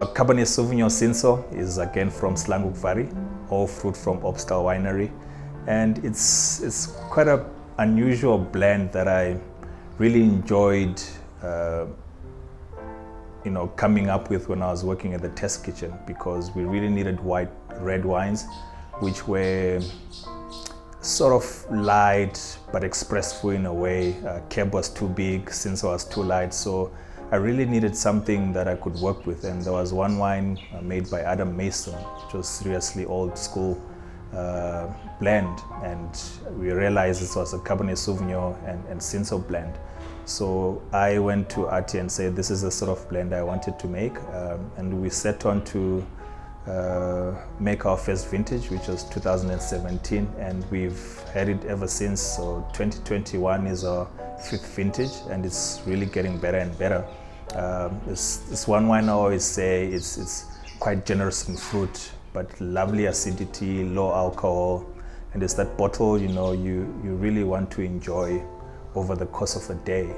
Cabernet Sauvignon Cinsault is again from Slanghoek Valley, all fruit from Opstal Winery, and it's quite an unusual blend that I really enjoyed coming up with when I was working at the test kitchen, because we really needed red wines which were sort of light but expressful in a way. Cab was too big, Cinsault was too light, so I really needed something that I could work with. And there was one wine made by Adam Mason, which was seriously old school blend, and we realized this was a Cabernet Sauvignon and Cinsault blend. So I went to Ati and said, this is the sort of blend I wanted to make, and we set on to make our first vintage, which was 2017, and we've had it ever since. So 2021 is our 5th vintage, and it's really getting better and better. This one wine I always say it's quite generous in fruit, but lovely acidity, low alcohol, and it's that bottle you really want to enjoy over the course of a day.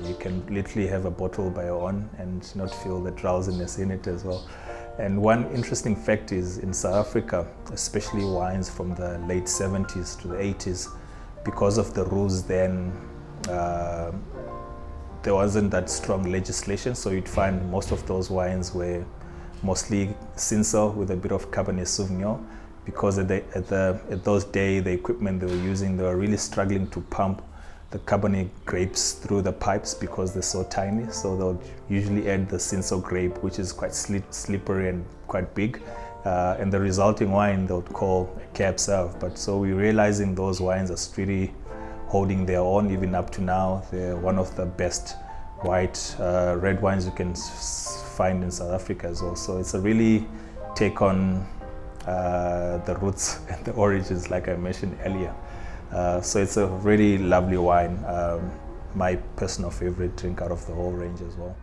You can literally have a bottle by your own and not feel the drowsiness in it as well. And one interesting fact is, in South Africa, especially wines from the late 70s to the 80s, because of the rules then, there wasn't that strong legislation, so you'd find most of those wines were mostly Cinsault with a bit of Cabernet Sauvignon, because at those days, the equipment they were using, they were really struggling to pump the Cabernet grapes through the pipes because they're so tiny. So they'll usually add the Cinsault grape, which is quite slippery and quite big. And the resulting wine they would call a Cab Sauv. But so we're realizing those wines are really holding their own even up to now. They're one of the best white red wines you can find in South Africa as well. So it's a really take on the roots and the origins, like I mentioned earlier. So it's a really lovely wine, my personal favorite drink out of the whole range as well.